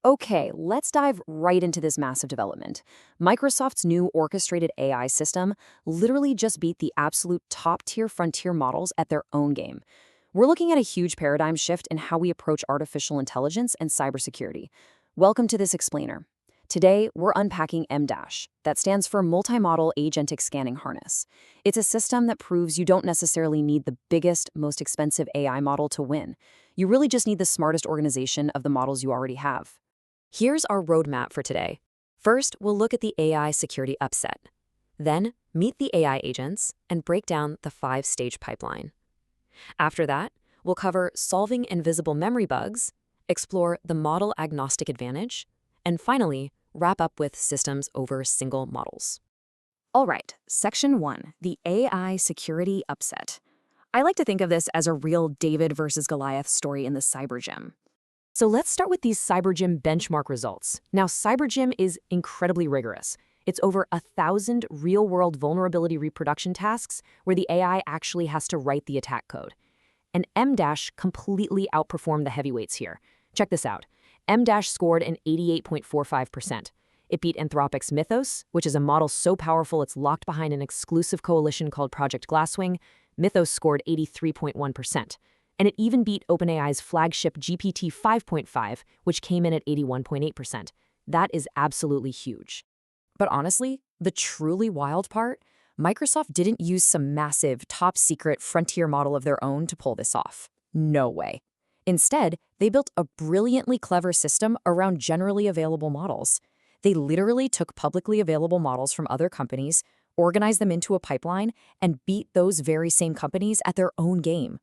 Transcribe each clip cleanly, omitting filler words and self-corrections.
Okay, let's dive right into this massive development. Microsoft's new orchestrated AI system literally just beat the absolute top-tier frontier models at their own game. We're looking at a huge paradigm shift in how we approach artificial intelligence and cybersecurity. Welcome to this explainer. Today, we're unpacking Mdash, that stands for Multimodal Agentic Scanning Harness. It's a system that proves you don't necessarily need the biggest, most expensive AI model to win. You really just need the smartest organization of the models you already have. Here's our roadmap for today. First, we'll look at the AI security upset. Then, meet the AI agents and break down the 5-stage pipeline. After that, we'll cover solving invisible memory bugs, explore the model agnostic advantage, and finally, wrap up with systems over single models. All right, Section 1, the AI security upset. I like to think of this as a real David versus Goliath story in the CyberGym. So let's start with these CyberGym benchmark results. Now, CyberGym is incredibly rigorous. It's over 1,000 real-world vulnerability reproduction tasks where the AI actually has to write the attack code. And Mdash completely outperformed the heavyweights here. Check this out. Mdash scored an 88.45%. It beat Anthropic's Mythos, which is a model so powerful it's locked behind an exclusive coalition called Project Glasswing. Mythos scored 83.1%. And it even beat OpenAI's flagship GPT 5.5, which came in at 81.8%. That is absolutely huge. But honestly, the truly wild part, Microsoft didn't use some massive, top-secret frontier model of their own to pull this off. No way. Instead, they built a brilliantly clever system around generally available models. They literally took publicly available models from other companies, organized them into a pipeline, and beat those very same companies at their own game.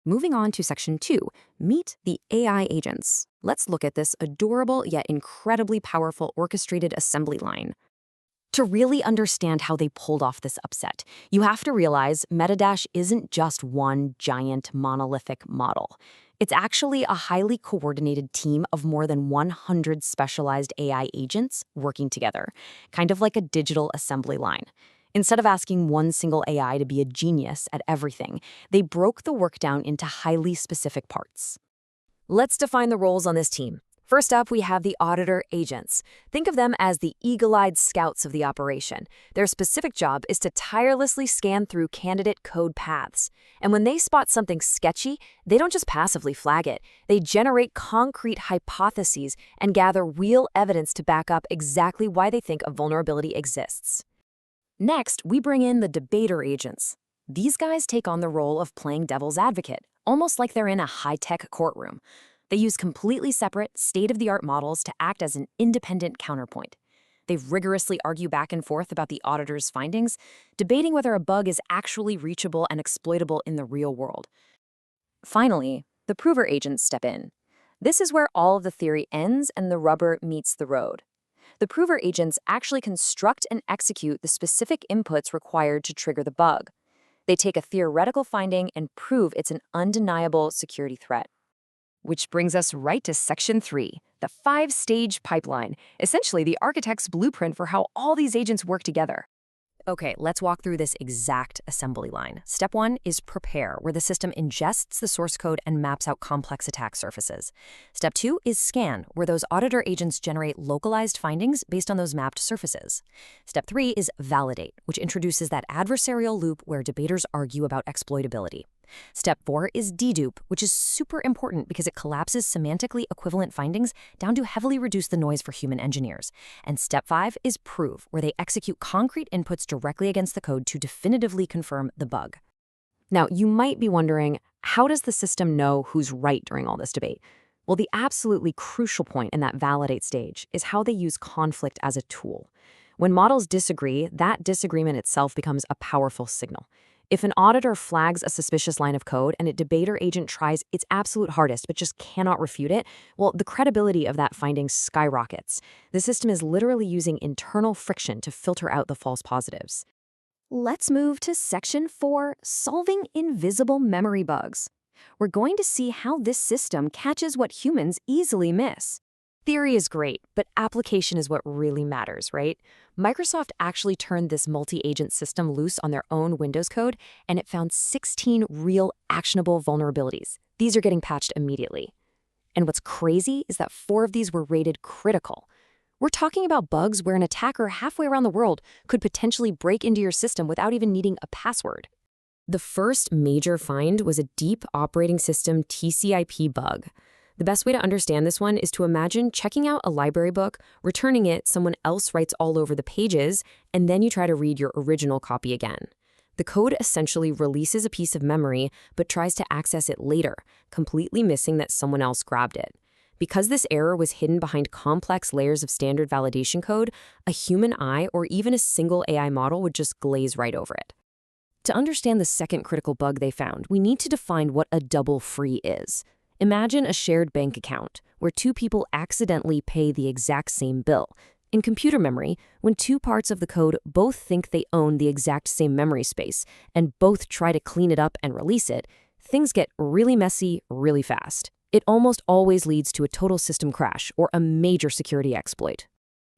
Moving on to Section 2, meet the AI agents. Let's look at this adorable yet incredibly powerful orchestrated assembly line. To really understand how they pulled off this upset, you have to realize Mdash isn't just one giant monolithic model. It's actually a highly coordinated team of more than 100 specialized AI agents working together, kind of like a digital assembly line. Instead of asking one single AI to be a genius at everything, they broke the work down into highly specific parts. Let's define the roles on this team. First up, we have the auditor agents. Think of them as the eagle-eyed scouts of the operation. Their specific job is to tirelessly scan through candidate code paths. And when they spot something sketchy, they don't just passively flag it. They generate concrete hypotheses and gather real evidence to back up exactly why they think a vulnerability exists. Next, we bring in the debater agents. These guys take on the role of playing devil's advocate, almost like they're in a high-tech courtroom. They use completely separate, state-of-the-art models to act as an independent counterpoint. They rigorously argue back and forth about the auditor's findings, debating whether a bug is actually reachable and exploitable in the real world. Finally, the prover agents step in. This is where all of the theory ends and the rubber meets the road. The prover agents actually construct and execute the specific inputs required to trigger the bug. They take a theoretical finding and prove it's an undeniable security threat. Which brings us right to Section 3, the 5-stage pipeline, essentially the architect's blueprint for how all these agents work together. Okay, let's walk through this exact assembly line. Step 1 is prepare, where the system ingests the source code and maps out complex attack surfaces. Step 2 is scan, where those auditor agents generate localized findings based on those mapped surfaces. Step 3 is validate, which introduces that adversarial loop where debaters argue about exploitability. Step 4 is dedupe, which is super important because it collapses semantically equivalent findings down to heavily reduce the noise for human engineers. And Step 5 is prove, where they execute concrete inputs directly against the code to definitively confirm the bug. Now, you might be wondering, how does the system know who's right during all this debate? Well, the absolutely crucial point in that validate stage is how they use conflict as a tool. When models disagree, that disagreement itself becomes a powerful signal. If an auditor flags a suspicious line of code and a debater agent tries its absolute hardest but just cannot refute it, well, the credibility of that finding skyrockets. The system is literally using internal friction to filter out the false positives. Let's move to Section 4, solving invisible memory bugs. We're going to see how this system catches what humans easily miss. Theory is great, but application is what really matters, right? Microsoft actually turned this multi-agent system loose on their own Windows code, and it found 16 real actionable vulnerabilities. These are getting patched immediately. And what's crazy is that 4 of these were rated critical. We're talking about bugs where an attacker halfway around the world could potentially break into your system without even needing a password. The first major find was a deep operating system TCP bug. The best way to understand this one is to imagine checking out a library book, returning it, someone else writes all over the pages, and then you try to read your original copy again. The code essentially releases a piece of memory but tries to access it later, completely missing that someone else grabbed it. Because this error was hidden behind complex layers of standard validation code, a human eye or even a single AI model would just glaze right over it. To understand the second critical bug they found, we need to define what a double free is. Imagine a shared bank account where 2 people accidentally pay the exact same bill. In computer memory, when 2 parts of the code both think they own the exact same memory space and both try to clean it up and release it, things get really messy really fast. It almost always leads to a total system crash or a major security exploit.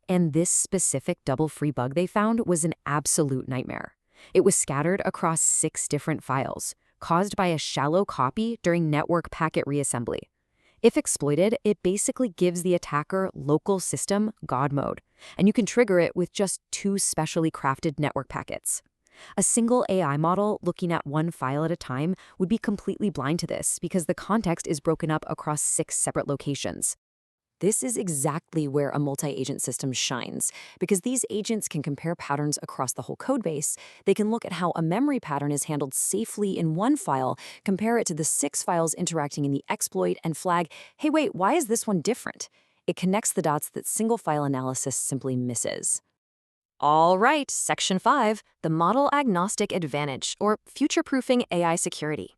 And this specific double free bug they found was an absolute nightmare. It was scattered across 6 different files, caused by a shallow copy during network packet reassembly. If exploited, it basically gives the attacker local system God mode, and you can trigger it with just 2 specially crafted network packets. A single AI model looking at 1 file at a time would be completely blind to this because the context is broken up across 6 separate locations. This is exactly where a multi-agent system shines, because these agents can compare patterns across the whole codebase. They can look at how a memory pattern is handled safely in 1 file, compare it to the 6 files interacting in the exploit, and flag, hey wait, why is this one different? It connects the dots that single file analysis simply misses. All right, Section 5, the Model Agnostic Advantage, or Future-Proofing AI Security.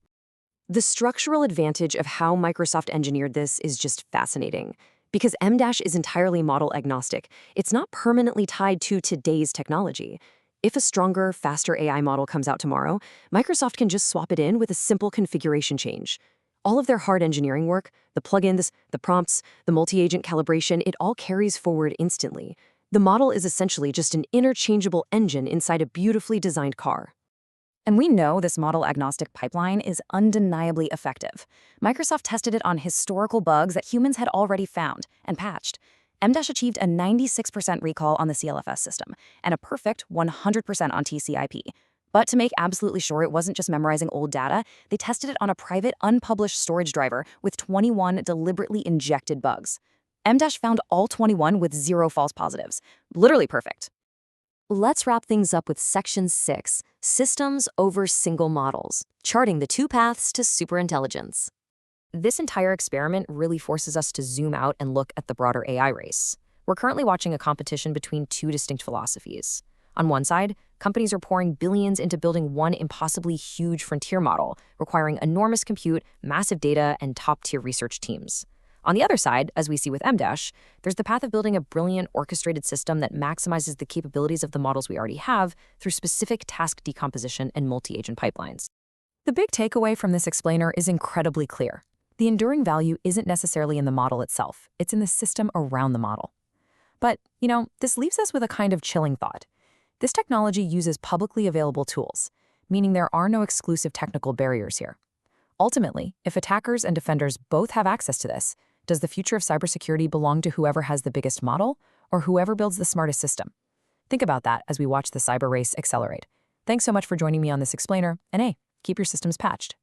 The structural advantage of how Microsoft engineered this is just fascinating. Because Mdash is entirely model agnostic, it's not permanently tied to today's technology. If a stronger, faster AI model comes out tomorrow, Microsoft can just swap it in with a simple configuration change. All of their hard engineering work, the plugins, the prompts, the multi-agent calibration, it all carries forward instantly. The model is essentially just an interchangeable engine inside a beautifully designed car. And we know this model-agnostic pipeline is undeniably effective. Microsoft tested it on historical bugs that humans had already found and patched. Mdash achieved a 96% recall on the CLFS system and a perfect 100% on TCP. But to make absolutely sure it wasn't just memorizing old data, they tested it on a private, unpublished storage driver with 21 deliberately injected bugs. Mdash found all 21 with 0 false positives. Literally perfect. Let's wrap things up with Section 6, Systems over Single Models, charting the 2 paths to superintelligence. This entire experiment really forces us to zoom out and look at the broader AI race. We're currently watching a competition between 2 distinct philosophies. On one side, companies are pouring billions into building one impossibly huge frontier model, requiring enormous compute, massive data, and top-tier research teams. On the other side, as we see with Mdash, there's the path of building a brilliant orchestrated system that maximizes the capabilities of the models we already have through specific task decomposition and multi-agent pipelines. The big takeaway from this explainer is incredibly clear. The enduring value isn't necessarily in the model itself, it's in the system around the model. But, this leaves us with a kind of chilling thought. This technology uses publicly available tools, meaning there are no exclusive technical barriers here. Ultimately, if attackers and defenders both have access to this, does the future of cybersecurity belong to whoever has the biggest model or whoever builds the smartest system? Think about that as we watch the cyber race accelerate. Thanks so much for joining me on this explainer, and hey, keep your systems patched.